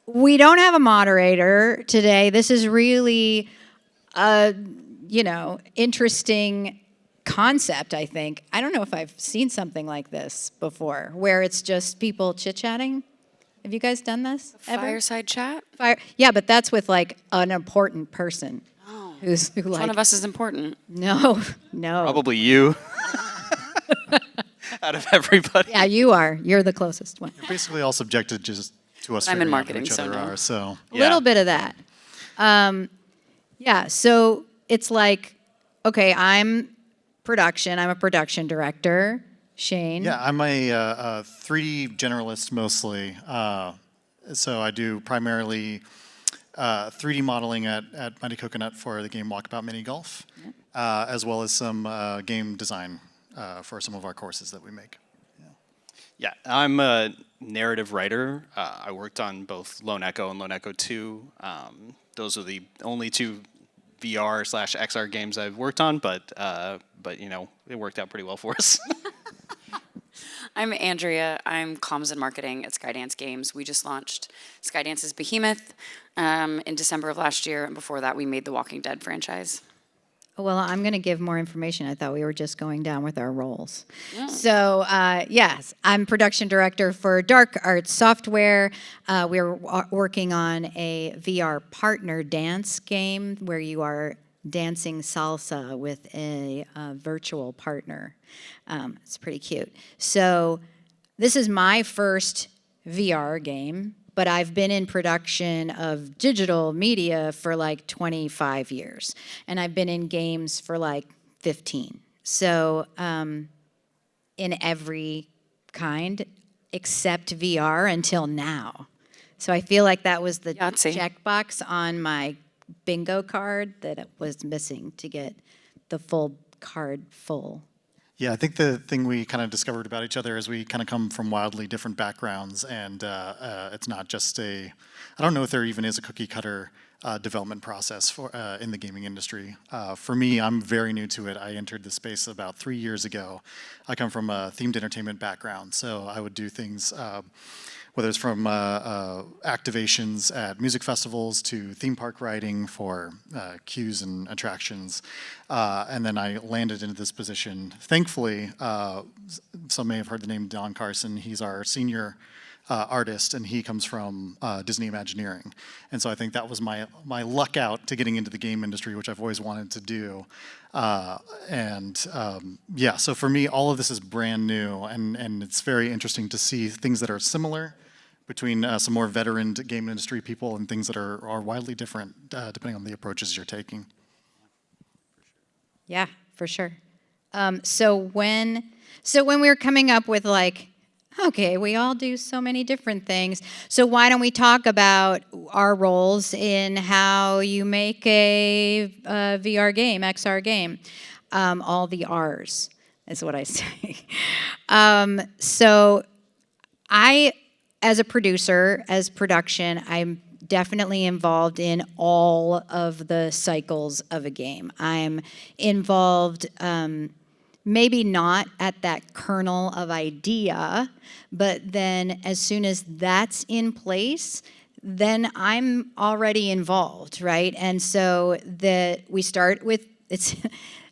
we don't have a moderator today. This is really a, interesting concept, I think. I don't know if I've seen something like this before, where it's just people chit-chatting. Have you guys done this ever? Fireside chat? Yeah, but that's with like an important person. Oh. Which one of us is important? No. Probably you. Out of everybody. Yeah, you are. You're the closest one. You're basically all subjected just to us I'm in figuring out who marketing, each so other no. are. So A little bit of that. So it's like, okay, I'm a production director. Shane? yeah, I'm a 3D generalist mostly. So I do primarily 3D modeling at Mighty Coconut for the game Walkabout Mini Golf, as well as some game design for some of our courses that we make. Yeah, I'm a narrative writer. I worked on both Lone Echo and Lone Echo 2. Those are the only two VR/XR games I've worked on, but it worked out pretty well for us. I'm Andrea. I'm comms and marketing at Skydance Games. We just launched Skydance's Behemoth in December of last year, and before that we made the Walking Dead franchise. Well, I'm going to give more information. I thought we were just going down with our roles. So, yes, I'm production director for Dark Arts Software. We're working on a VR partner dance game where you are dancing salsa with a virtual partner. It's pretty cute. So, this is my first VR game, but I've been in production of digital media for like 25 years, and I've been in games for like 15. So in every kind except VR until now. So I feel like that was the checkbox on my bingo card that it was missing to get the full card full. Yeah, I think the thing we kind of discovered about each other is we kind of come from wildly different backgrounds, and it's not just I don't know if there even is a cookie cutter development process for in the gaming industry. For me, I'm very new to it. I entered the space about 3 years ago. I come from a themed entertainment background, so I would do things, whether it's from activations at music festivals to theme park writing for queues and attractions. And then I landed into this position. Thankfully, some may have heard the name Don Carson. He's our senior artist, and he comes from Disney Imagineering. And so I think that was my luck out to getting into the game industry, which I've always wanted to do. So for me, all of this is brand new, and it's very interesting to see things that are similar between some more veteran game industry people and things that are widely different depending on the approaches you're taking. Yeah, for sure. So when we were coming up with like, okay, we all do so many different things, so why don't we talk about our roles in how you make a VR game, XR game, all the R's is what I say. So I, as a producer, as production, I'm definitely involved in all of the cycles of a game. I'm involved, maybe not at that kernel of idea, but then as soon as that's in place, then I'm already involved, right? And so we start with,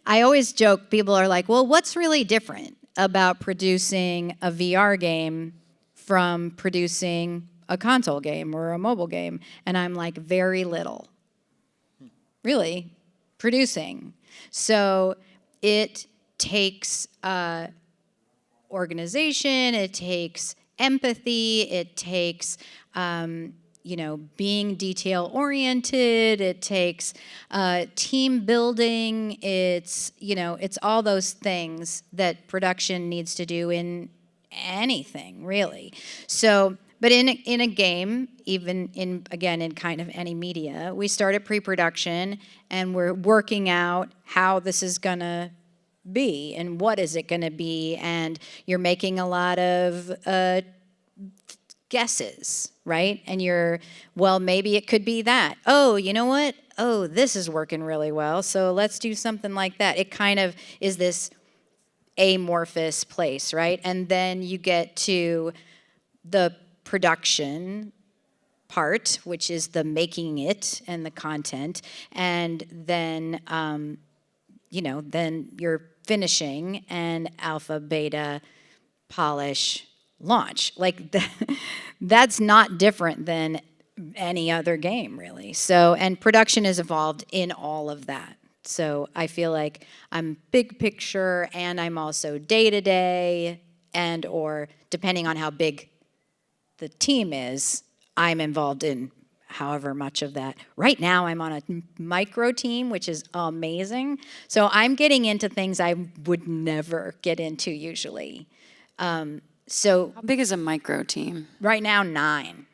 I always joke, people are like, well, what's really different about producing a VR game from producing a console game or a mobile game? And I'm like, very little. Really, producing. So it takes organization, it takes empathy, it takes being detail oriented, it takes team building, it's all those things that production needs to do in anything, really. So, but in a game, even in kind of any media, we start at pre-production and we're working out how this is gonna be and what is it gonna be, and you're making a lot of guesses, right? And maybe it could be that. Oh, you know what? Oh, this is working really well, so let's do something like that. It kind of is this amorphous place, right? And then you get to the production part, which is the making it and the content, and then then you're finishing and alpha, beta, polish, launch. Like that's not different than any other game, really. So, and production is involved in all of that. So I feel like I'm big picture, and I'm also day to day, and or depending on how big the team is, I'm involved in however much of that. Right now, I'm on a micro team, which is amazing. So I'm getting into things I would never get into usually. So How big is a micro team? right now, 9.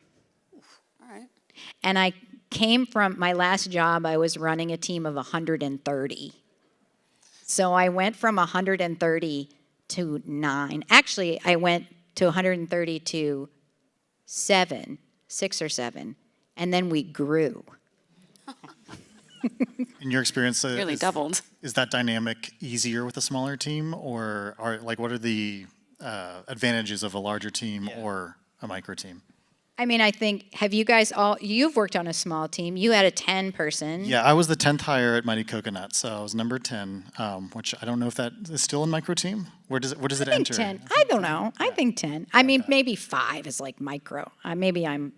All right. And I came from my last job, I was running a team of 130. So I went from 130 to 9. Actually, I went to 130 to 6 or 7, and then we grew. In your experience, Nearly doubled. is that dynamic easier with a smaller team, or what are the advantages of a larger team or a micro team? I mean, I think, have you guys you've worked on a small team. You had a 10-person. Yeah, I was the 10th hire at Mighty Coconut, so I was number 10, which I don't know if that is still in micro team. Where does it I think enter? 10. I don't know. I think 10. I mean, maybe 5 is like micro. Maybe I'm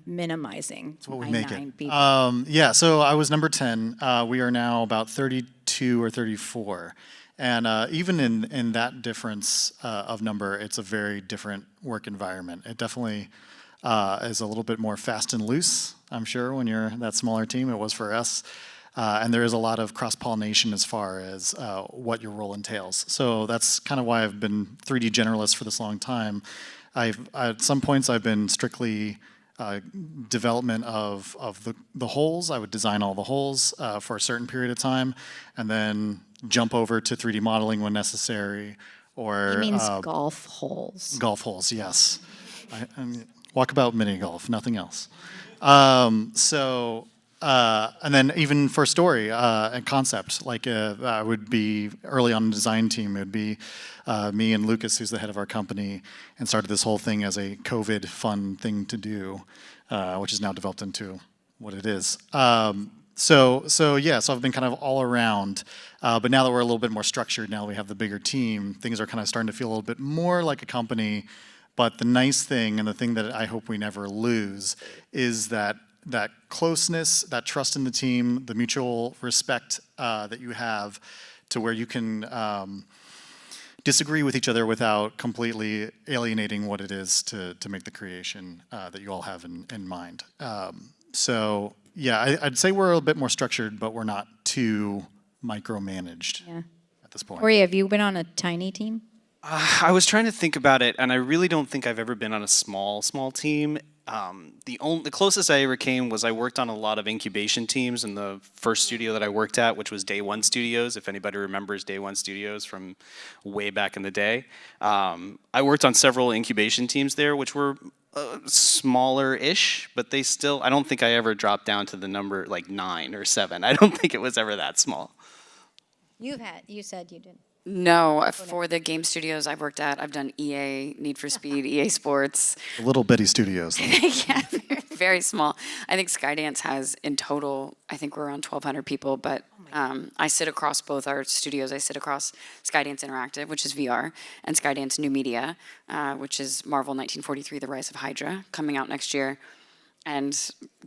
minimizing That's what we my make 9 it. people. Yeah, so I was number 10. We are now about 32 or 34. And even in that difference of number, it's a very different work environment. It definitely is a little bit more fast and loose, I'm sure, when you're that smaller team. It was for us. And there is a lot of cross-pollination as far as what your role entails. So that's kind of why I've been 3D generalist for this long time. At some points, I've been strictly development of the holes. I would design all the holes for a certain period of time, and then jump over to 3D modeling when necessary. Or He means golf holes. golf holes, yes. Walkabout mini golf, nothing else. And then even for story and concept, like I would be early on in the design team, it would be me and Lucas, who's the head of our company, and started this whole thing as a COVID fun thing to do, which is now developed into what it is. So I've been kind of all around, but now that we're a little bit more structured, now we have the bigger team, things are kind of starting to feel a little bit more like a company. But the nice thing, and the thing that I hope we never lose, is that closeness, that trust in the team, the mutual respect that you have, to where you can disagree with each other without completely alienating what it is to make the creation that you all have in mind. I'd say we're a bit more structured, but we're not too micromanaged at this point. Cory, have you been on a tiny team? I was trying to think about it, and I really don't think I've ever been on a small team. The closest I ever came was I worked on a lot of incubation teams in the first studio that I worked at, which was Day One Studios, if anybody remembers Day One Studios from way back in the day. I worked on several incubation teams there, which were smaller-ish, but I don't think I ever dropped down to the number like 9 or 7. I don't think it was ever that small. You said you didn't. No, for the game studios I've worked at, I've done EA, Need for Speed, EA Sports. Little bitty studios. Yeah, very small. I think Skydance has in total, I think we're around 1,200 people, but I sit across both our studios. I sit across Skydance Interactive, which is VR, and Skydance New Media, which is Marvel 1943, The Rise of Hydra, coming out next year. And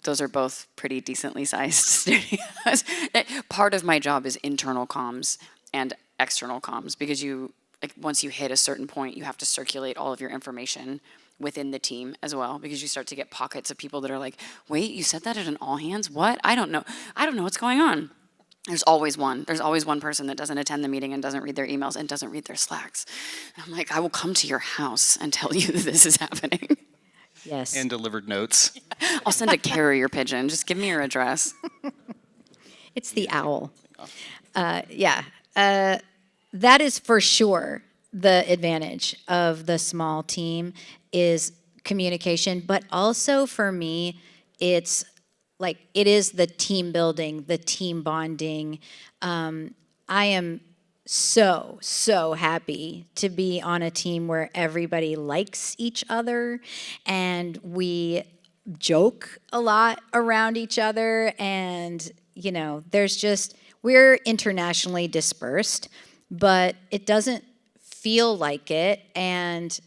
those are both pretty decently sized studios. Part of my job is internal comms and external comms, because once you hit a certain point, you have to circulate all of your information within the team as well, because you start to get pockets of people that are like, wait, you said that at an all hands? What? I don't know what's going on. There's always one person that doesn't attend the meeting and doesn't read their emails and doesn't read their Slacks. And I'm like, I will come to your house and tell you that this is happening. Yes. And delivered notes. I'll send a carrier pigeon. Just give me your address. It's the owl. That is for sure the advantage of the small team is communication, but also for me, it's like it is the team building, the team bonding. I am so happy to be on a team where everybody likes each other and we joke a lot around each other, and we're internationally dispersed, but it doesn't feel like it. And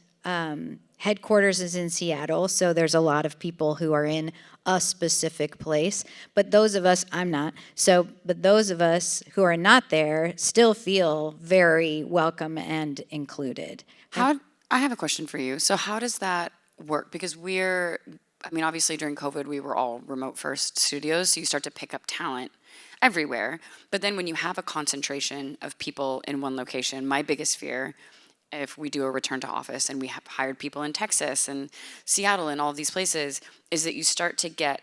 headquarters is in Seattle, so there's a lot of people who are in a specific place. But those of us, I'm not, but those of us who are not there still feel very welcome and included. I have a question for you. So how does that work? Because obviously during COVID, we were all remote first studios, so you start to pick up talent everywhere. But then when you have a concentration of people in one location, my biggest fear, if we do a return to office and we have hired people in Texas and Seattle and all of these places, is that you start to get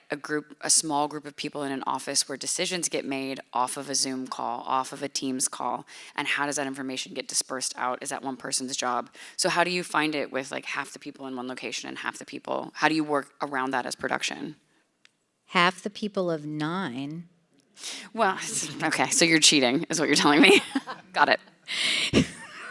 a small group of people in an office where decisions get made off of a Zoom call, off of a Teams call, and how does that information get dispersed out? Is that one person's job? So how do you find it with like half the people in one location and half the people? How do you work around that as production? Half the people of 9. Well, okay, so you're cheating, is what you're telling me. Got it.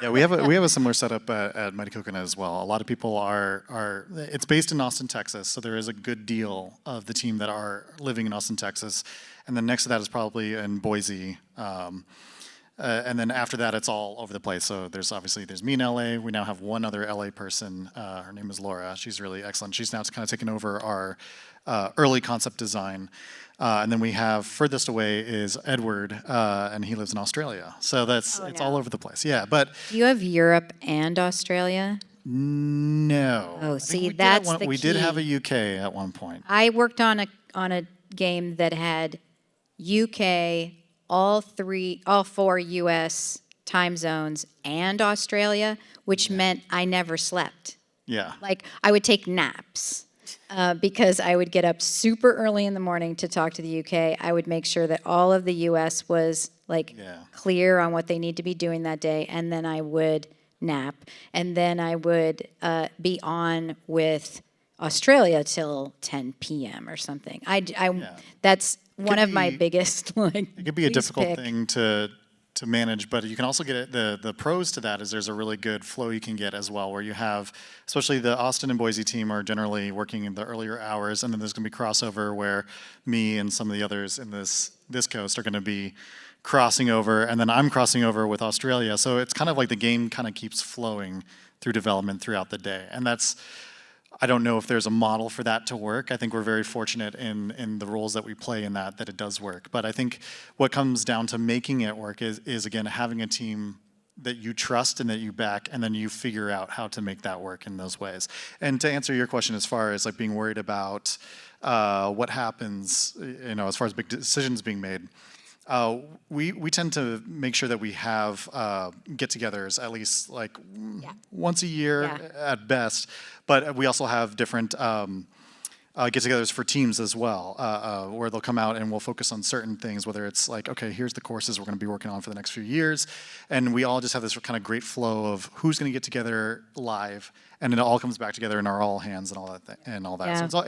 Yeah, we have a similar setup at Mighty Coconut as well. A lot of people are. It's based in Austin, Texas, so there is a good deal of the team that are living in Austin, Texas, and then next to that is probably in Boise, and then after that it's all over the place. So there's me in LA. We now have one other LA person. Her name is Laura. She's really excellent. She's now kind of taken over our early concept design. And then we have furthest away is Edward, and he lives in Australia. So it's all over the place. Yeah, but Do you have Europe and Australia? no. Oh, I think see, we did that's at the We did key. have a UK at one point. I worked on a game that had UK, all 4 US time zones, and Australia, which meant I never slept. Yeah. Like, I would take naps because I would get up super early in the morning to talk to the UK. I would make sure that all of the US was clear on what they need to be doing that day, and then I would nap, and then I would be on with Australia till 10 p.m. or something. That's one of my biggest It could be a please difficult pick. thing to manage, but you can also get the pros to that is there's a really good flow you can get as well, where you have, especially the Austin and Boise team are generally working in the earlier hours, and then there's going to be crossover where me and some of the others in this coast are going to be crossing over, and then I'm crossing over with Australia. So it's kind of like the game kind of keeps flowing through development throughout the day, and I don't know if there's a model for that to work. I think we're very fortunate in the roles that we play in that it does work. But I think what comes down to making it work is again, having a team that you trust and that you back, and then you figure out how to make that work in those ways. And to answer your question as far as like being worried about what happens, as far as big decisions being made, we tend to make sure that we have get-togethers at least like once a year at best, but we also have different get-togethers for teams as well, where they'll come out and we'll focus on certain things, whether it's like, okay, here's the courses we're going to be working on for the next few years, and we all just have this kind of great flow of who's going to get together live, and it all comes back together in our all hands and all that. Yeah. So it's all,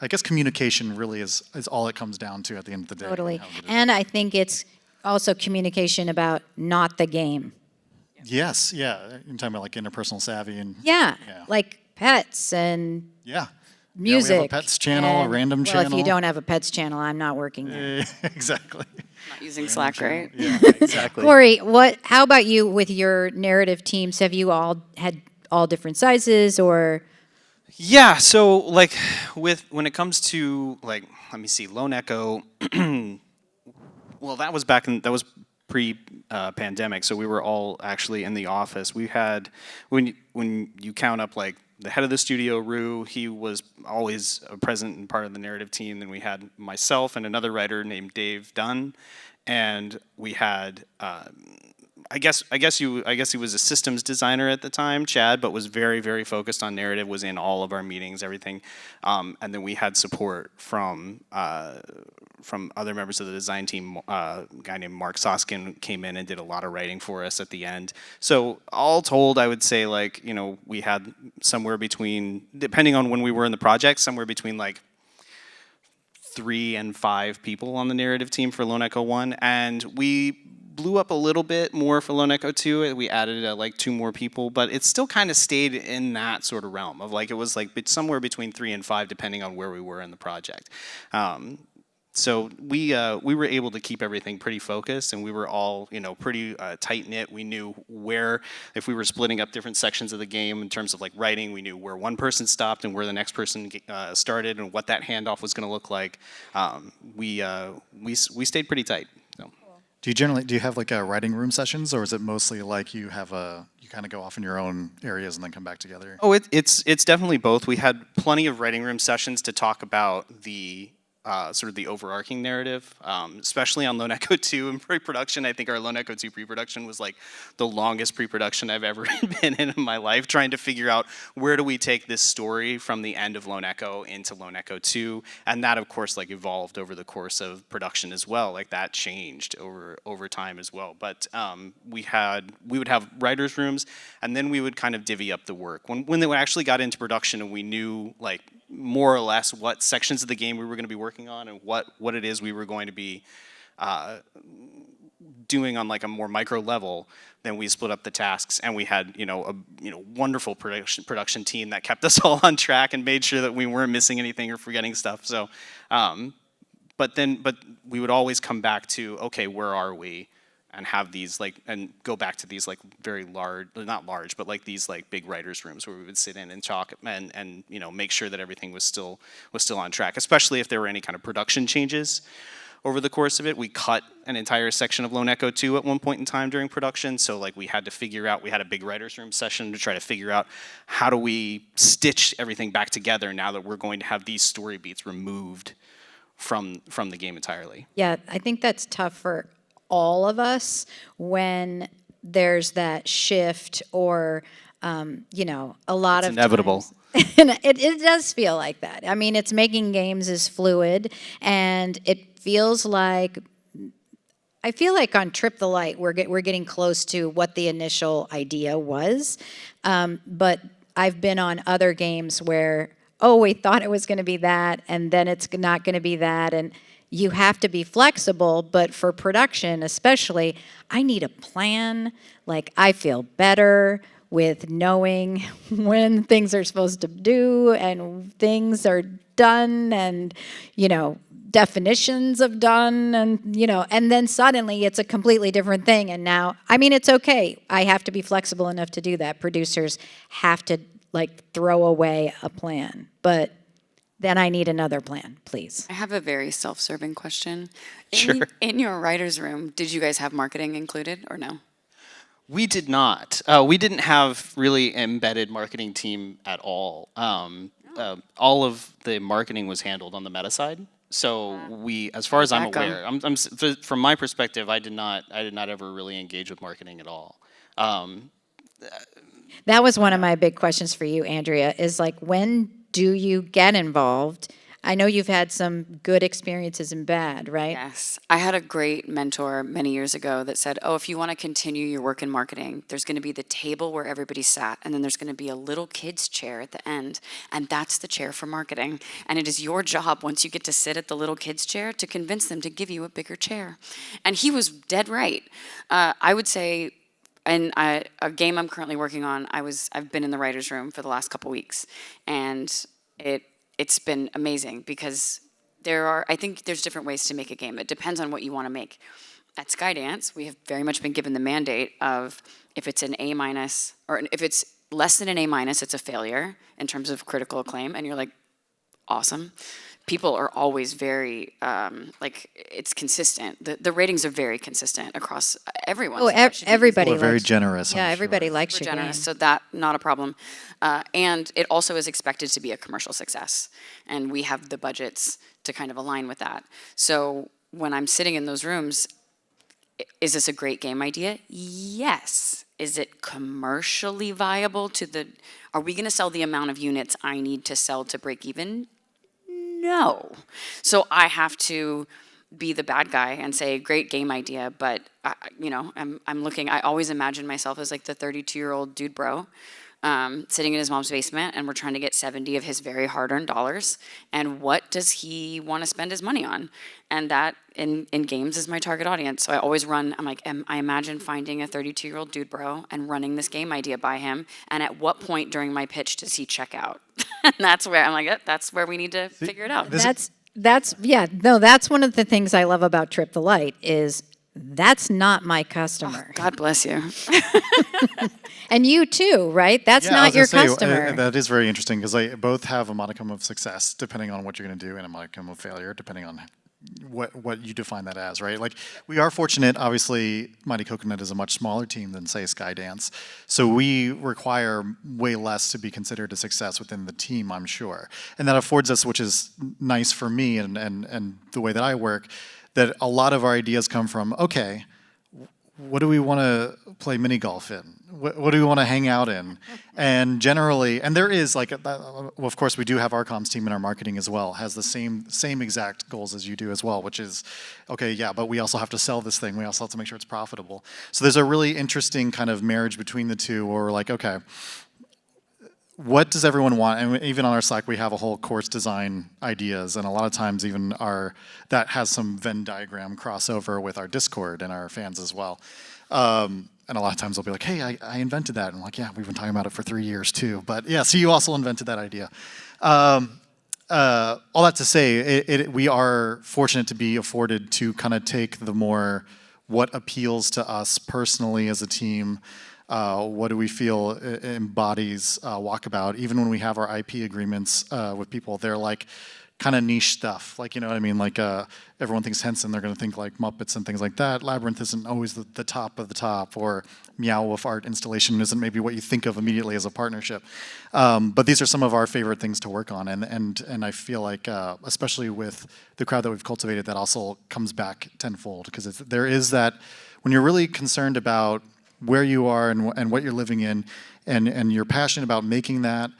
I guess communication really is all it comes down to at the end of the day. Totally. How good it is. And I think it's also communication about not the game. Yes, yeah. You're talking about like interpersonal savvy and Yeah, Yeah. like pets and yeah. music. Yeah, we have a pets channel, a and- random well, channel. if you don't have a pets channel, I'm not working there. Exactly. Not using Slack, right? Yeah, exactly. Corey, how about you with your narrative teams? Have you all had all different sizes or? Yeah, so like when it comes to like, let me see, Lone Echo, well, that was pre-pandemic, so we were all actually in the office. We had, when you count up like the head of the studio, Rue, he was always present and part of the narrative team. Then we had myself and another writer named Dave Dunn, and we had I guess he was a systems designer at the time, Chad, but was very, very focused on narrative, was in all of our meetings, everything. And then we had support from other members of the design team. A guy named Mark Soskin came in and did a lot of writing for us at the end. So all told, I would say we had somewhere between, depending on when we were in the project, somewhere between like 3 and 5 people on the narrative team for Lone Echo 1, and we blew up a little bit more for Lone Echo 2. We added like 2 more people, but it still kind of stayed in that sort of realm of like it was like somewhere between 3 and 5 depending on where we were in the project. So we were able to keep everything pretty focused, and we were all pretty tight knit. We knew where, if we were splitting up different sections of the game in terms of like writing, we knew where one person stopped and where the next person started, and what that handoff was going to look like. We stayed pretty tight. So. Do you have like writing room sessions, or is it mostly like you kind of go off in your own areas and then come back together? Oh, it's definitely both. We had plenty of writing room sessions to talk about the sort of the overarching narrative, especially on Lone Echo 2 in pre-production. I think our Lone Echo 2 pre-production was like the longest pre-production I've ever been in my life, trying to figure out where do we take this story from the end of Lone Echo into Lone Echo 2, and that of course like evolved over the course of production as well. Like that changed over time as well. But we would have writers' rooms, and then we would kind of divvy up the work. When they actually got into production and we knew like more or less what sections of the game we were going to be working on and what it is we were going to be doing on like a more micro level, then we split up the tasks, and we had a wonderful production team that kept us all on track and made sure that we weren't missing anything or forgetting stuff. So, but we would always come back to, okay, where are we? And have these like, and go back to these like very large, not large, but like these like big writers' rooms where we would sit in and talk and make sure that everything was still on track. Especially if there were any kind of production changes over the course of it. We cut an entire section of Lone Echo 2 at one point in time during production, so like we had to figure out. We had a big writers' room session to try to figure out how do we stitch everything back together now that we're going to have these story beats removed from the game entirely. Yeah, I think that's tough for all of us when there's that shift or, a lot It's of inevitable. times. And it does feel like that. I mean, it's making games is fluid, and it feels like, I feel like on Trip the Light, we're getting close to what the initial idea was. But I've been on other games where, we thought it was going to be that, and then it's not going to be that, and you have to be flexible, but for production especially, I need a plan. Like, I feel better with knowing when things are supposed to do and things are done and, definitions of done and, and then suddenly it's a completely different thing. And now, I mean, it's okay. I have to be flexible enough to do that. Producers have to, throw away a plan. But then I need another plan, please. I have a very self-serving question. Sure. In your writer's room, did you guys have marketing included or no? We did not. We didn't have really embedded marketing team at all. All of the marketing was handled on the meta side. So we, as far as I'm aware, from my perspective, I did not ever really engage with marketing at all. That was one of my big questions for you, Andrea, is like, when do you get involved? I know you've had some good experiences and bad, right? Yes. I had a great mentor many years ago that said, if you want to continue your work in marketing, there's going to be the table where everybody sat, and then there's going to be a little kid's chair at the end, and that's the chair for marketing. And it is your job, once you get to sit at the little kid's chair, to convince them to give you a bigger chair. And he was dead right. I would say, in a game I'm currently working on, I've been in the writer's room for the last couple weeks, and it's been amazing because I think there's different ways to make a game. It depends on what you want to make. At Skydance, we have very much been given the mandate of if it's an A-, or if it's less than an A-, it's a failure in terms of critical acclaim, and you're like, awesome. People are always very, it's consistent. The ratings are very consistent across everyone. Everybody People are very likes, generous. yeah, I'm everybody sure. likes Super your generous, game. so that, not a problem. And it also is expected to be a commercial success, and we have the budgets to kind of align with that. So when I'm sitting in those rooms, is this a great game idea? Yes. Is it commercially viable are we going to sell the amount of units I need to sell to break even? No. So I have to be the bad guy and say, great game idea, but I'm looking, I always imagine myself as like the 32-year-old dude bro sitting in his mom's basement, and we're trying to get 70 of his very hard-earned dollars. And what does he want to spend his money on? And that in games is my target audience. So I always run, I'm like, I imagine finding a 32-year-old dude bro and running this game idea by him. And at what point during my pitch does he check out? And that's where I'm like, that's where we need to figure it out. That's one of the things I love about Trip the Light is that's not my customer. Oh, God bless you. And you too, right? That's Yeah, I not was your gonna say, customer. that is very interesting because they both have a modicum of success depending on what you're going to do, and a modicum of failure depending on what you define that as, right? Like, we are fortunate, obviously, Mighty Coconut is a much smaller team than, say, Skydance, so we require way less to be considered a success within the team, I'm sure. And that affords us, which is nice for me and the way that I work, that a lot of our ideas come from, okay, what do we want to play mini golf in? What do we want to hang out in? And generally, and there is like, well, of course, we do have our comms team in our marketing as well, has the same exact goals as you do as well, which is, okay, yeah, but we also have to sell this thing. We also have to make sure it's profitable. So there's a really interesting kind of marriage between the two where we're like, okay, what does everyone want? And even on our Slack, we have a whole course design ideas, and a lot of times even that has some Venn diagram crossover with our Discord and our fans as well. And a lot of times they'll be like, hey, I invented that. And I'm like, yeah, we've been talking about it for 3 years too. But yeah, so you also invented that idea. All that to say, we are fortunate to be afforded to kind of take the more what appeals to us personally as a team. What do we feel embodies Walkabout? Even when we have our IP agreements with people, they're like kind of niche stuff. Like, you know what I mean? Like everyone thinks Henson, they're going to think like Muppets and things like that. Labyrinth isn't always the top of the top, or Meow Wolf art installation isn't maybe what you think of immediately as a partnership. But these are some of our favorite things to work on, and I feel like, especially with the crowd that we've cultivated, that also comes back tenfold, because there is that, when you're really concerned about where you are and what you're living in, and you're passionate about making that,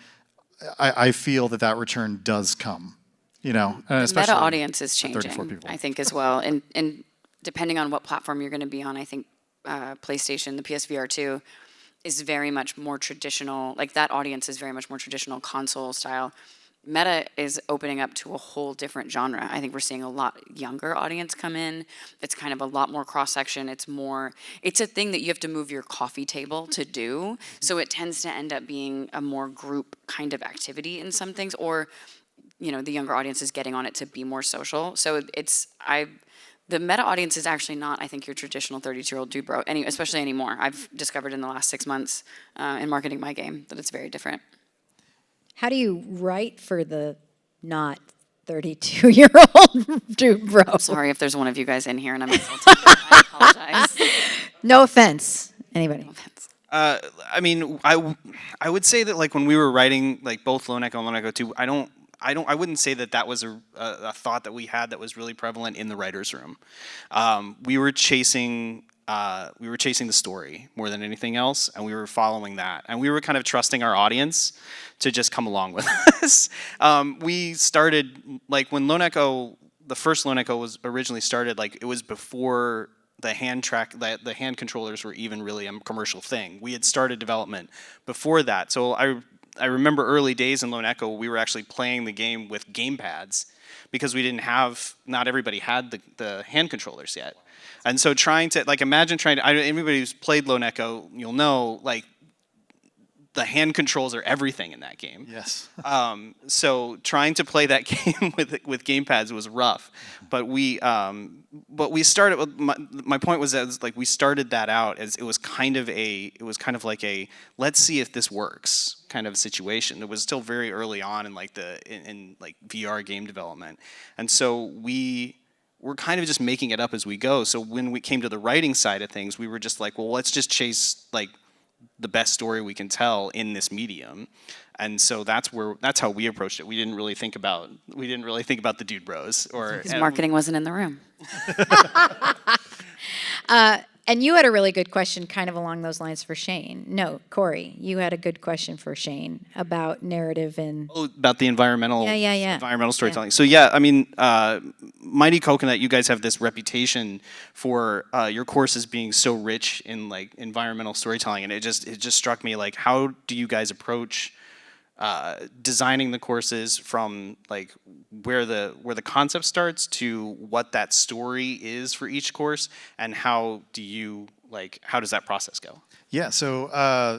I feel that return does come. You know, and The meta audience is 34 changing, people. I think, as well. And depending on what platform you're going to be on, I think PlayStation, the PSVR 2, is very much more traditional. Like, that audience is very much more traditional console style. Meta is opening up to a whole different genre. I think we're seeing a lot younger audience come in. It's kind of a lot more cross-section. It's a thing that you have to move your coffee table to do. So it tends to end up being a more group kind of activity in some things, or, you know, the younger audience is getting on it to be more social. So the meta audience is actually not, I think, your traditional 32-year-old dude bro, especially anymore. I've discovered in the last 6 months in marketing my game that it's very different. How do you write for the not 32-year-old dude bro? I'm sorry if there's one of you guys in here and I'm insulted. I apologize. No offense, anybody. I mean, I would say that, like, when we were writing, like, both Lone Echo and Lone Echo 2, I wouldn't say that was a thought that we had that was really prevalent in the writers' room. We were chasing the story more than anything else, and we were following that, and we were kind of trusting our audience to just come along with us. We started, like, when the first Lone Echo was originally started, like, it was before the hand controllers were even really a commercial thing. We had started development before that, so I remember early days in Lone Echo, we were actually playing the game with game pads, because not everybody had the hand controllers yet. And so anybody who's played Lone Echo, you'll know, like, the hand controls are everything in that game. Yes. So trying to play that game with game pads was rough. But we started. My point was that, like, we started that out as it was kind of like a let's see if this works kind of situation. It was still very early on in VR game development, and so we're kind of just making it up as we go. So when we came to the writing side of things, we were just like, well, let's just chase, like, the best story we can tell in this medium. And so that's how we approached it. We didn't really think about the dude bros, Because marketing wasn't in the room. And you had a really good question kind of along those lines for Shane. No, Cory, you had a good question for Shane about narrative and... about the environmental Yeah. environmental storytelling. So yeah, I mean, Mighty Coconut, you guys have this reputation for your courses being so rich in like environmental storytelling, and it just struck me like, how do you guys approach designing the courses from like where the concept starts to what that story is for each course, and how does that process go? Yeah, so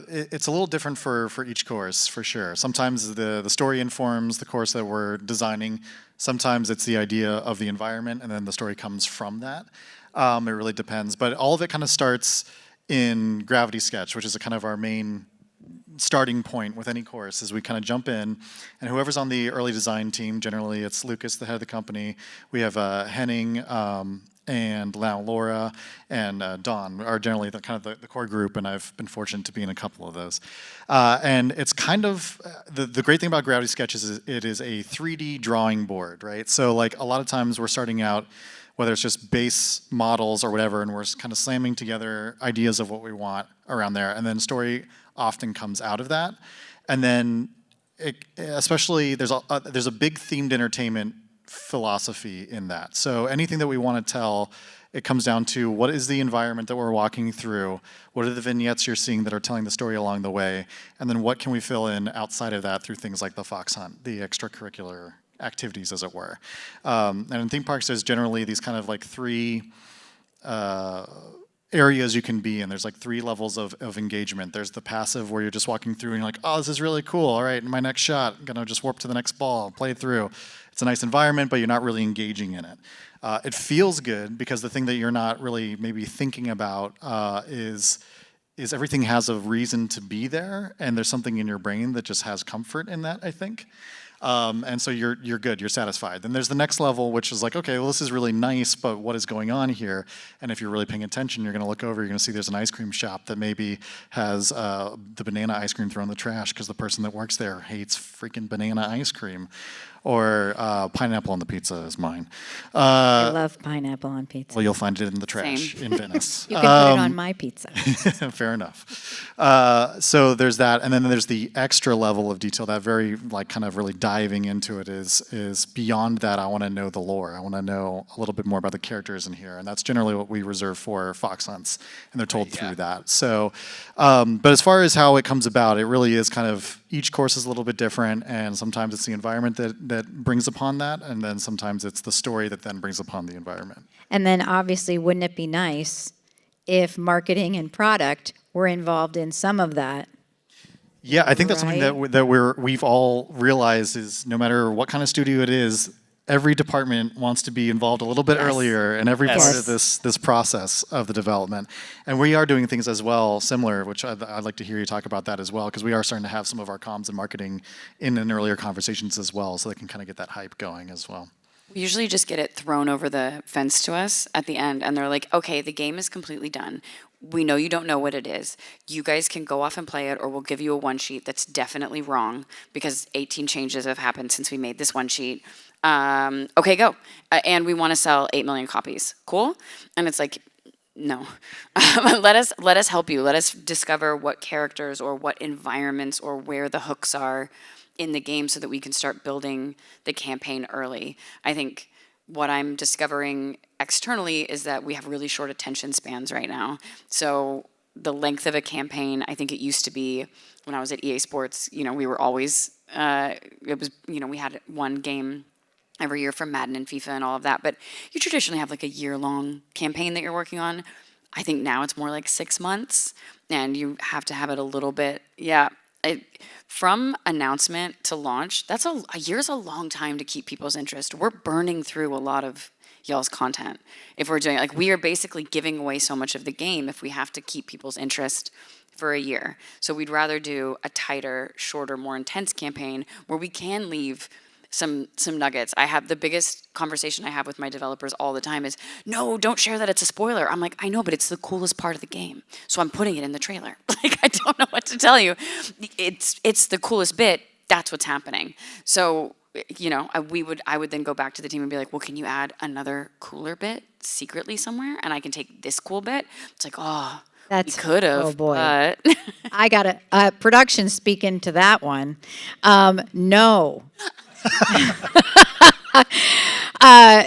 it's a little different for each course, for sure. Sometimes the story informs the course that we're designing. Sometimes it's the idea of the environment, and then the story comes from that. It really depends. But all of it kind of starts in Gravity Sketch, which is kind of our main starting point with any course, is we kind of jump in, and whoever's on the early design team, generally it's Lucas, the head of the company. We have Henning, and now Laura and Dawn are generally the core group, and I've been fortunate to be in a couple of those. And it's kind of, the great thing about Gravity Sketch is it is a 3D drawing board, right? So like a lot of times we're starting out, whether it's just base models or whatever, and we're kind of slamming together ideas of what we want around there, and then story often comes out of that. And then especially there's a big themed entertainment philosophy in that. So anything that we want to tell, it comes down to what is the environment that we're walking through, what are the vignettes you're seeing that are telling the story along the way, and then what can we fill in outside of that through things like the fox hunt, the extracurricular activities, as it were. And in theme parks, there's generally these kind of like three areas you can be in. There's like 3 levels of engagement. There's the passive, where you're just walking through and you're like, oh, this is really cool. All right, my next shot, I'm gonna just warp to the next ball, play through. It's a nice environment, but you're not really engaging in it. It feels good because the thing that you're not really maybe thinking about is everything has a reason to be there, and there's something in your brain that just has comfort in that, I think. And so you're good, you're satisfied. Then there's the next level, which is like, okay, well, this is really nice, but what is going on here? And if you're really paying attention, you're gonna look over, you're gonna see there's an ice cream shop that maybe has the banana ice cream thrown in the trash because the person that works there hates freaking banana ice cream. Or pineapple on the pizza is mine. I love pineapple on pizza. Well, you'll find it in the trash in Venice. You can put it on my pizza. Fair enough. So there's that, and then there's the extra level of detail, that very like kind of really diving into it is beyond that. I want to know the lore. I want to know a little bit more about the characters in here, and that's generally what we reserve for fox hunts, and they're told through that. So, but as far as how it comes about, it really is kind of, each course is a little bit different, and sometimes it's the environment that brings upon that, and then sometimes it's the story that then brings upon the environment. And then obviously, wouldn't it be nice if marketing and product were involved in some of that? Yeah, I think that's something Right. that we've all realized is, no matter what kind of studio it is, every department wants to be involved a little bit earlier in every part of this process of the development. And we are doing things as well similar, which I'd like to hear you talk about that as well, because we are starting to have some of our comms and marketing in earlier conversations as well, so they can kind of get that hype going as well. We usually just get it thrown over the fence to us at the end, and they're like, okay, the game is completely done. We know you don't know what it is. You guys can go off and play it, or we'll give you a one sheet that's definitely wrong because 18 changes have happened since we made this one sheet. Okay, go. And we want to sell 8 million copies. Cool? And it's like, no. Let us help you. Let us discover what characters or what environments or where the hooks are in the game so that we can start building the campaign early. I think what I'm discovering externally is that we have really short attention spans right now. So the length of a campaign, I think it used to be, when I was at EA Sports, we were always, we had one game every year from Madden and FIFA and all of that, but you traditionally have like a year-long campaign that you're working on. I think now it's more like 6 months, and you have to have it a little bit, from announcement to launch, that's a year's a long time to keep people's interest. We're burning through a lot of y'all's content if we're doing, we are basically giving away so much of the game if we have to keep people's interest for a year. So we'd rather do a tighter, shorter, more intense campaign where we can leave some nuggets. I have the biggest conversation I have with my developers all the time is, no, don't share that it's a spoiler. I'm like, I know, but it's the coolest part of the game. So I'm putting it in the trailer. I don't know what to tell you. It's the coolest bit. That's what's happening. So, I would then go back to the team and be like, well, can you add another cooler bit secretly somewhere? And I can take this cool bit. It's like, we could have. Oh boy. But I got a production speaking to that one. No.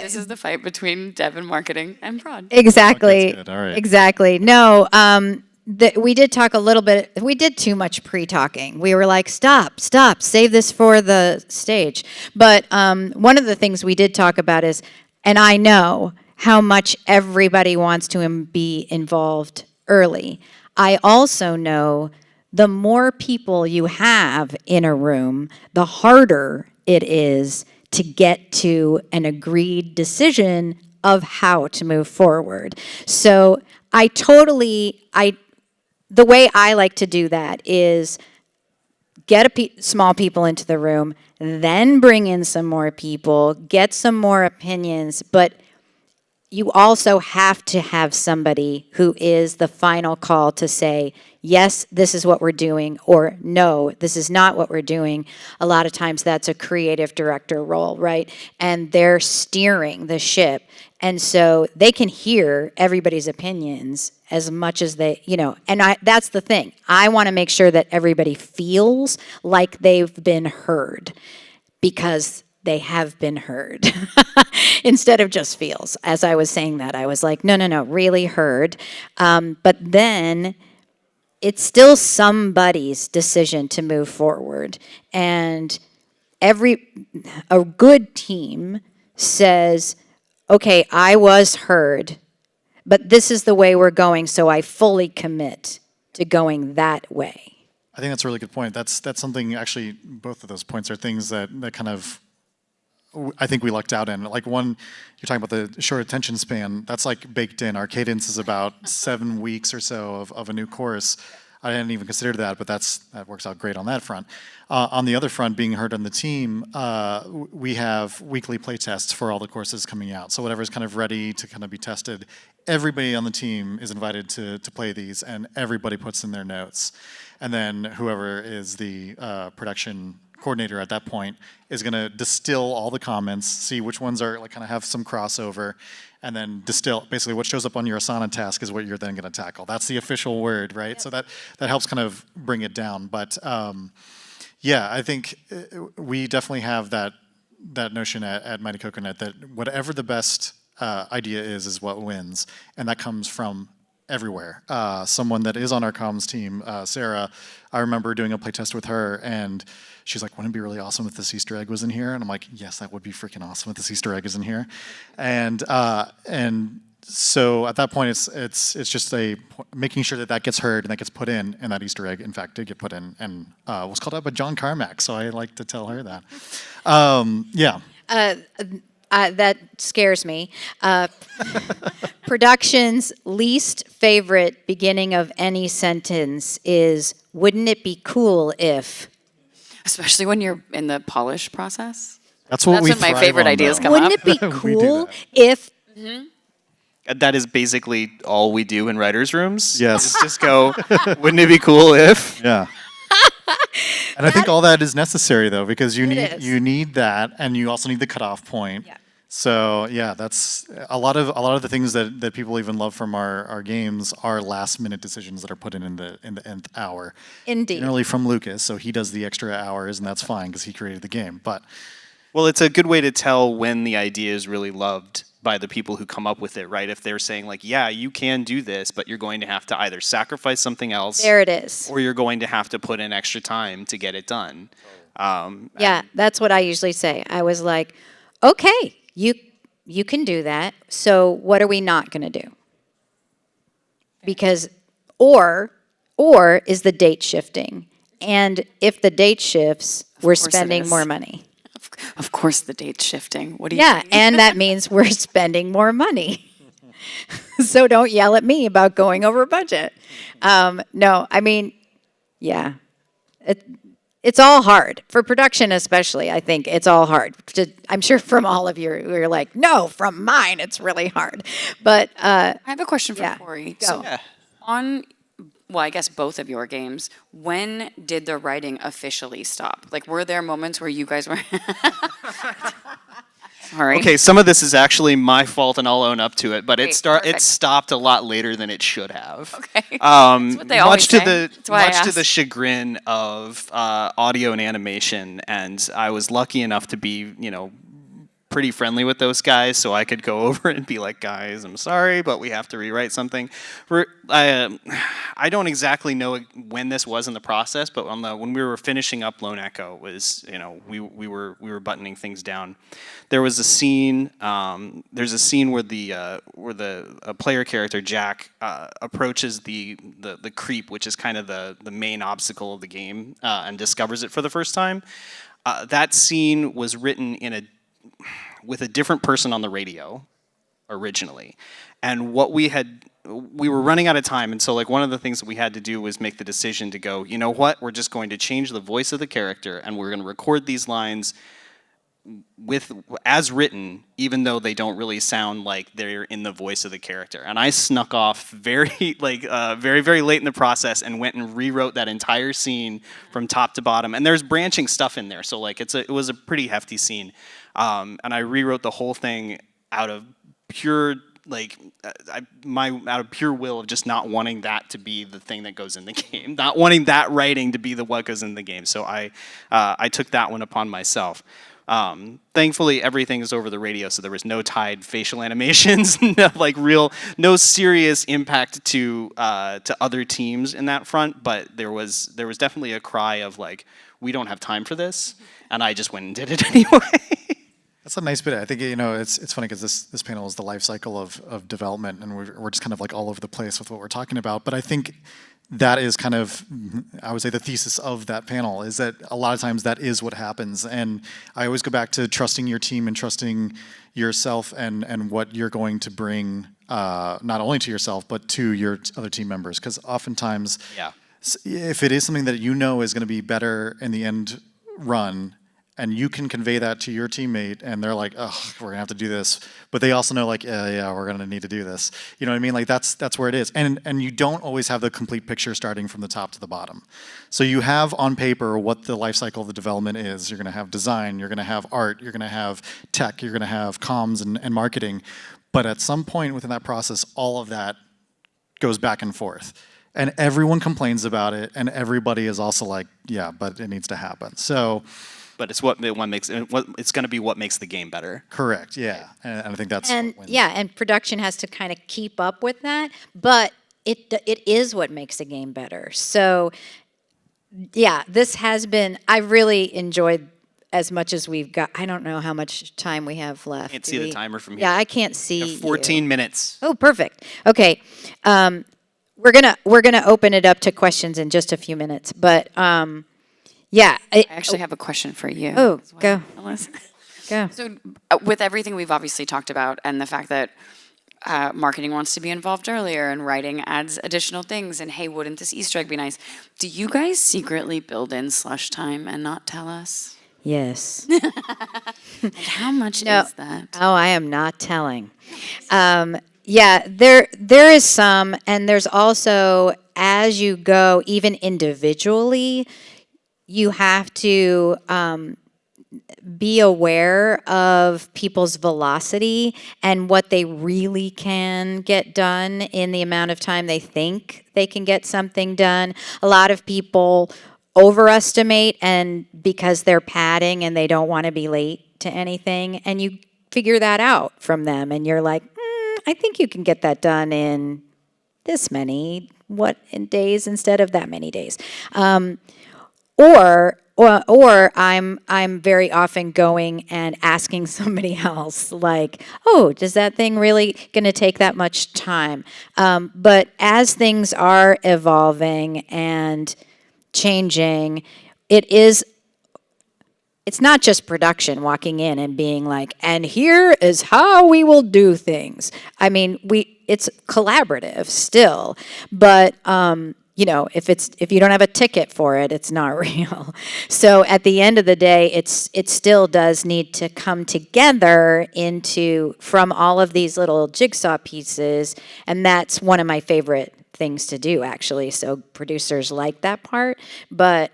This is the fight between dev and marketing and prod. Exactly. good. All right. Exactly. No, we did talk a little bit. We did too much pre-talking. We were like, stop, save this for the stage. But one of the things we did talk about is, and I know how much everybody wants to be involved early. I also know the more people you have in a room, the harder it is to get to an agreed decision of how to move forward. So the way I like to do that is get small people into the room, then bring in some more people, get some more opinions, but you also have to have somebody who is the final call to say, yes, this is what we're doing, or no, this is not what we're doing. A lot of times that's a creative director role, right? And they're steering the ship. And so they can hear everybody's opinions as much as they, that's the thing. I want to make sure that everybody feels like they've been heard, because they have been heard instead of just feels. As I was saying that, I was like, no, really heard. But then it's still somebody's decision to move forward. And a good team says, okay, I was heard, but this is the way we're going, so I fully commit to going that way. I think that's a really good point. That's something, actually, both of those points are things that kind of, I think we lucked out in. Like one, you're talking about the short attention span, that's like baked in. Our cadence is about 7 weeks or so of a new course. I hadn't even considered that, but that works out great on that front. On the other front, being heard on the team, we have weekly play tests for all the courses coming out. So whatever's kind of ready to kind of be tested, everybody on the team is invited to play these, and everybody puts in their notes. And then whoever is the production coordinator at that point is going to distill all the comments, see which ones are like kind of have some crossover, and then distill. Basically, what shows up on your Asana task is what you're then going to tackle. That's the official word, right? Yep. So that helps kind of bring it down. But yeah, I think we definitely have that notion at Mighty Coconut that whatever the best idea is what wins, and that comes from everywhere. Someone that is on our comms team, Sarah, I remember doing a playtest with her, and she's like, wouldn't it be really awesome if this Easter egg was in here? And I'm like, yes, that would be freaking awesome if this Easter egg is in here. And so at that point, it's just making sure that gets heard and that gets put in, and that Easter egg, in fact, did get put in, and was called out by John Carmack, so I like to tell her that. Yeah. That scares me. Production's least favorite beginning of any sentence is, wouldn't it be cool if? Especially when you're in the polish process. That's when my favorite ideas come Wouldn't up. it be cool if? That is basically all we do in writers' rooms. Yes. Is just go, wouldn't it be cool if? Yeah. And I think all that is necessary, though, because you is. need that, and you also need the cutoff point. Yeah. So yeah, that's a lot of the things that people even love from our games are last minute decisions that are put in the nth hour. Indeed. Generally from Lucas, so he does the extra hours, and that's fine because he created the game. But Well, it's a good way to tell when the idea is really loved by the people who come up with it, right? If they're saying like, yeah, you can do this, but you're going to have to either sacrifice something else, There it is. or you're going to have to put in extra time to get it done. Yeah, that's what I usually say. I was like, okay, you can do that. So what are we not going to do? Because or is the date shifting? And if the date shifts, we're course it spending is. more money. Of course, the date's shifting. What do you? Yeah, think? and that means we're spending more money. So don't yell at me about going over budget. No, I mean, yeah. It's all hard. For production especially, I think it's all hard. I'm sure from all of you, you're like, no, from mine, it's really hard. But I have a question for yeah, Cory. go. So well, I guess both of your games, when did the writing officially stop? Like, were there moments where you guys were... Sorry. Okay, some of this is actually my fault, and I'll own up to it. But Great, it perfect. stopped a lot later than it should have. Okay. That's what they always say. That's why I much to the asked. chagrin of audio and animation, and I was lucky enough to be, pretty friendly with those guys, so I could go over and be like, guys, I'm sorry, but we have to rewrite something. I don't exactly know when this was in the process, but when we were finishing up Lone Echo, was we were buttoning things down. There was a scene. There's a scene where the player character Jack approaches the creep, which is kind of the main obstacle of the game, and discovers it for the first time. That scene was written with a different person on the radio originally, and we were running out of time, and so like one of the things that we had to do was make the decision to go, you know what, we're just going to change the voice of the character, and we're going to record these lines as written, even though they don't really sound like they're in the voice of the character. And I snuck off very very late in the process and went and rewrote that entire scene from top to bottom. And there's branching stuff in there, so like it was a pretty hefty scene. And I rewrote the whole thing out of pure out of pure will of just not wanting that to be the thing that goes in the game, not wanting that writing to be what goes in the game. So I took that one upon myself. Thankfully, everything is over the radio, so there was no tied facial animations, no serious impact to other teams in that front. But there was definitely a cry of like, we don't have time for this, and I just went and did it anyway. That's a nice bit. I think it's funny because this panel is the life cycle of development, and we're just kind of like all over the place with what we're talking about. But I think that is kind of, I would say, the thesis of that panel is that a lot of times that is what happens. And I always go back to trusting your team and trusting yourself and what you're going to bring, not only to yourself, but to your other team members. Because oftentimes, if it is something that you know is going to be better in the end run, and you can convey that to your teammate, and they're like, "Oh, we're gonna have to do this," but they also know, like, "Yeah, we're gonna need to do this." You know what I mean? Like that's where it is, and you don't always have the complete picture starting from the top to the bottom. So you have on paper what the life cycle of the development is. You're gonna have design, you're gonna have art, you're gonna have tech, you're gonna have comms and marketing, but at some point within that process, all of that goes back and forth. And everyone complains about it, and everybody is also like, "Yeah, but it needs to happen." So. But it's it's going to be what makes the game better. Correct. Yeah, and I think that's and production has to kind of keep up with that. But it is what makes a game better. So yeah, this has been. I really enjoyed as much as we've got. I don't know how much time we have left. I can't see the timer from here. Yeah, I can't see. 14 minutes. Oh, perfect. Okay, we're gonna open it up to questions in just a few minutes, but. Yeah. I actually have a question for you. Oh, go. Alissa. Go. So with everything we've obviously talked about and the fact that marketing wants to be involved earlier and writing adds additional things and, hey, wouldn't this Easter egg be nice? Do you guys secretly build in slush time and not tell us? Yes. And how much is that? Oh, I am not telling. Yeah, there is some, and there's also, as you go, even individually, you have to be aware of people's velocity and what they really can get done in the amount of time they think they can get something done. A lot of people overestimate, and because they're padding and they don't want to be late to anything, and you figure that out from them, and you're like, I think you can get that done in this many days instead of that many days. Or I'm very often going and asking somebody else, like, oh, does that thing really going to take that much time? But as things are evolving and changing, it's not just production walking in and being like, and here is how we will do things. I mean, it's collaborative still, but if you don't have a ticket for it, it's not real. So at the end of the day, it still does need to come together from all of these little jigsaw pieces, and that's one of my favorite things to do, actually. So producers like that part, but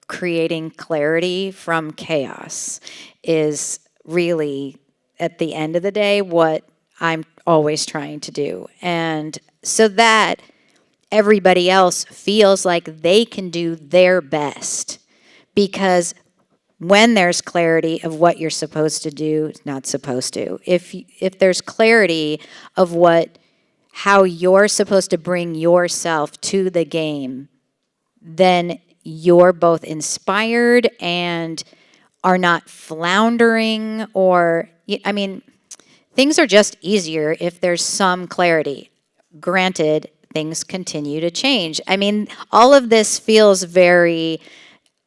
creating clarity from chaos is really, at the end of the day, what I'm always trying to do. And so that everybody else feels like they can do their best, because when there's clarity of what you're supposed to do, not supposed to. If there's clarity of how you're supposed to bring yourself to the game, then you're both inspired and are not floundering, or, I mean, things are just easier if there's some clarity. Granted, things continue to change. I mean, all of this feels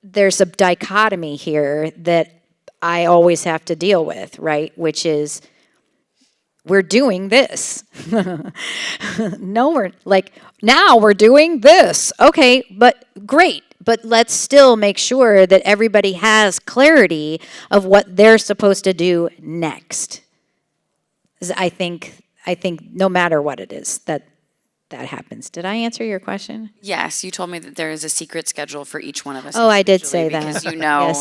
there's a dichotomy here that I always have to deal with, right? Which is, we're doing this. No, now we're doing this. Okay, but great. But let's still make sure that everybody has clarity of what they're supposed to do next. 'Cause I think no matter what it is, that happens. Did I answer your question? Yes, you told me that there is a secret schedule for each one of us. Oh, I did individually say that. because you know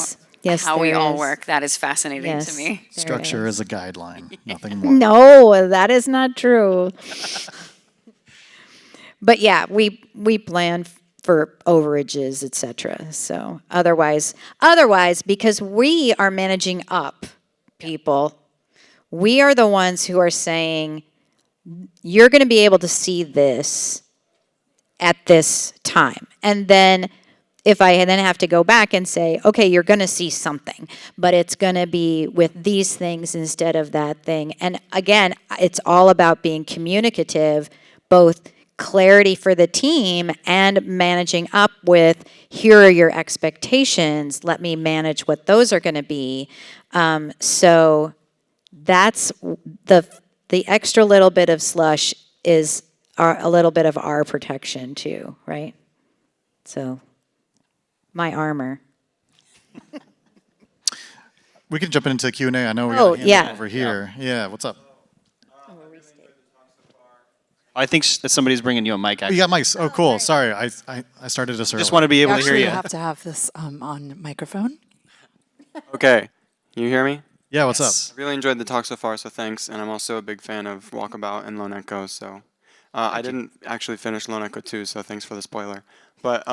Yes, how we there all is. work. That is fascinating Yes. to me. There Structure is. is a guideline, nothing more. No, that is not true. But yeah, we plan for overages, etc. So otherwise, because we are managing up people, we are the ones who are saying, you're going to be able to see this at this time. And then if I then have to go back and say, okay, you're going to see something, but it's going to be with these things instead of that thing. And again, it's all about being communicative, both clarity for the team and managing up with, here are your expectations. Let me manage what those are going to be. So that's the extra little bit of slush is a little bit of our protection too, right? So my armor. We can jump into Q&A. I know we Oh, got a hand yeah. over here. Yeah, what's up? I think somebody's bringing you a mic. Oh, Actually. you got mics. Oh, cool. Sorry, I started this early. Just want to be able to Actually, hear you you. have to have this on microphone. Okay, can you hear me? Yeah, what's Yes. up? I really enjoyed the talk so far, so thanks. And I'm also a big fan of Walkabout and Lone Echo, so I didn't actually finish Lone Echo 2, so thanks for the spoiler. But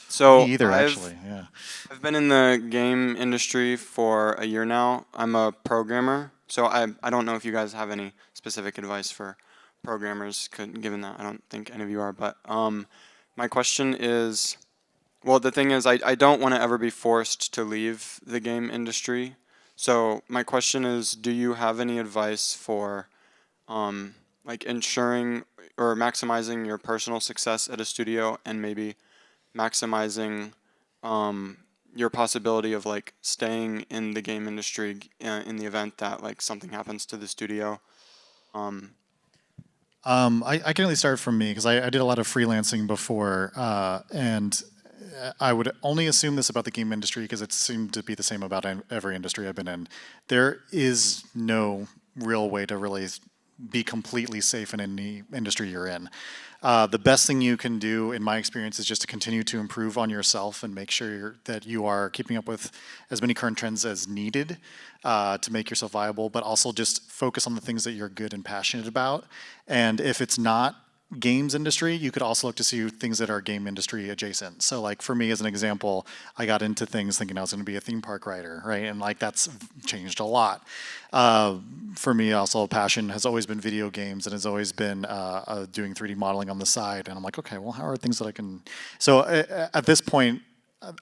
so Me either, actually. Yeah. I've been in the game industry for a year now. I'm a programmer, so I don't know if you guys have any specific advice for programmers, given that I don't think any of you are. But my question is, well, the thing is, I don't want to ever be forced to leave the game industry. So my question is, do you have any advice for like ensuring or maximizing your personal success at a studio and maybe maximizing your possibility of like staying in the game industry in the event that like something happens to the studio? I can only start from me because I did a lot of freelancing before, and I would only assume this about the game industry because it seemed to be the same about every industry I've been in. There is no real way to really be completely safe in any industry you're in. The best thing you can do, in my experience, is just to continue to improve on yourself and make sure that you are keeping up with as many current trends as needed to make yourself viable, but also just focus on the things that you're good and passionate about. And if it's not games industry, you could also look to see things that are game industry adjacent. So like for me, as an example, I got into things thinking I was going to be a theme park writer, right? And like that's changed a lot. For me, also a passion has always been video games and has always been doing 3D modeling on the side. And I'm like, okay, well, how are things that I can? So at this point,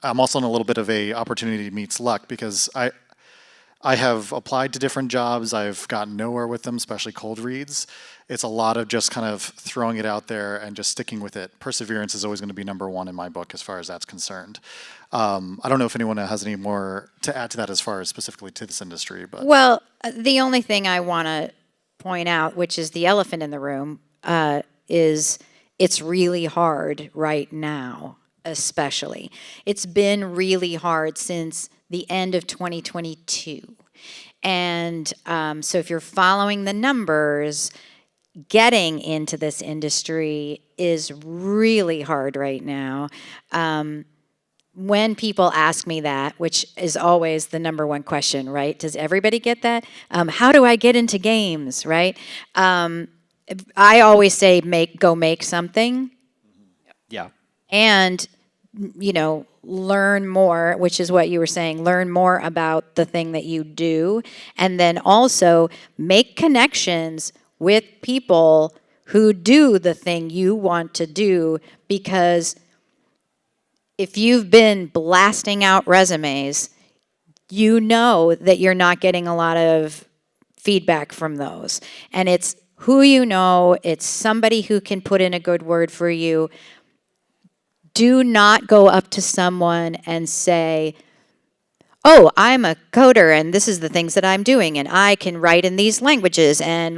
I'm also in a little bit of a opportunity meets luck because I have applied to different jobs. I've gotten nowhere with them, especially cold reads. It's a lot of just kind of throwing it out there and just sticking with it. Perseverance is always going to be number one in my book as far as that's concerned. I don't know if anyone has any more to add to that as far as specifically to this industry, but Well, the only thing I want to point out, which is the elephant in the room, is it's really hard right now, especially. It's been really hard since the end of 2022. And so if you're following the numbers, getting into this industry is really hard right now. When people ask me that, which is always the number one question, right? Does everybody get that? How do I get into games, right? I always say go make something. Yeah. And, you know, learn more, which is what you were saying, learn more about the thing that you do, and then also make connections with people who do the thing you want to do, because if you've been blasting out resumes, you know that you're not getting a lot of feedback from those. And it's who you know, it's somebody who can put in a good word for you. Do not go up to someone and say, oh, I'm a coder and this is the things that I'm doing and I can write in these languages. And,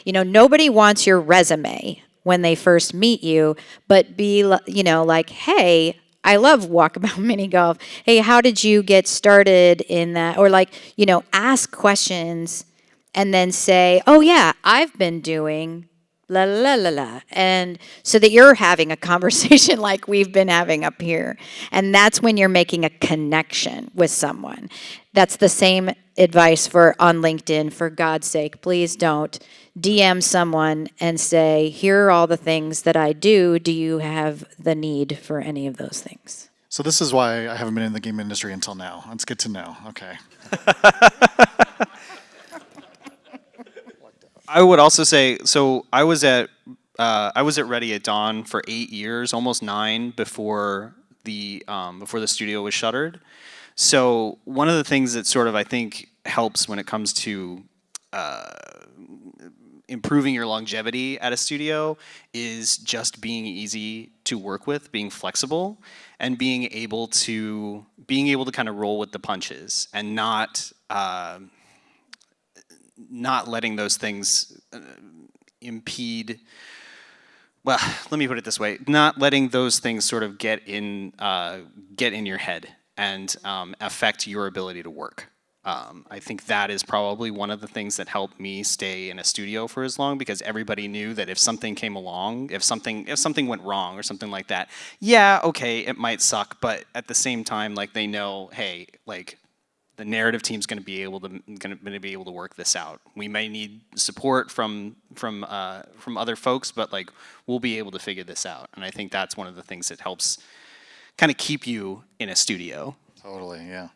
nobody wants your resume when they first meet you, but be, like, hey, I love walkabout mini golf. Hey, how did you get started in that? Or ask questions and then say, oh yeah, I've been doing la la la la, and so that you're having a conversation like we've been having up here. And that's when you're making a connection with someone. That's the same advice for on LinkedIn. For God's sake, please don't DM someone and say, here are all the things that I do. Do you have the need for any of those things? So this is why I haven't been in the game industry until now. It's good to know. Okay. I would also say, so I was at Ready at Dawn for 8 years, almost 9, before the studio was shuttered. So one of the things that sort of I think helps when it comes to improving your longevity at a studio is just being easy to work with, being flexible, and being able to kind of roll with the punches and not letting those things impede. Well, let me put it this way: not letting those things sort of get in your head and affect your ability to work. I think that is probably one of the things that helped me stay in a studio for as long, because everybody knew that if something came along, if something went wrong or something like that, yeah, okay, it might suck, but at the same time, like, they know, hey, like, the narrative team's going to be able to work this out. We may need support from other folks, but like, we'll be able to figure this out. And I think that's one of the things that helps kind of keep you in a studio. Totally, yeah.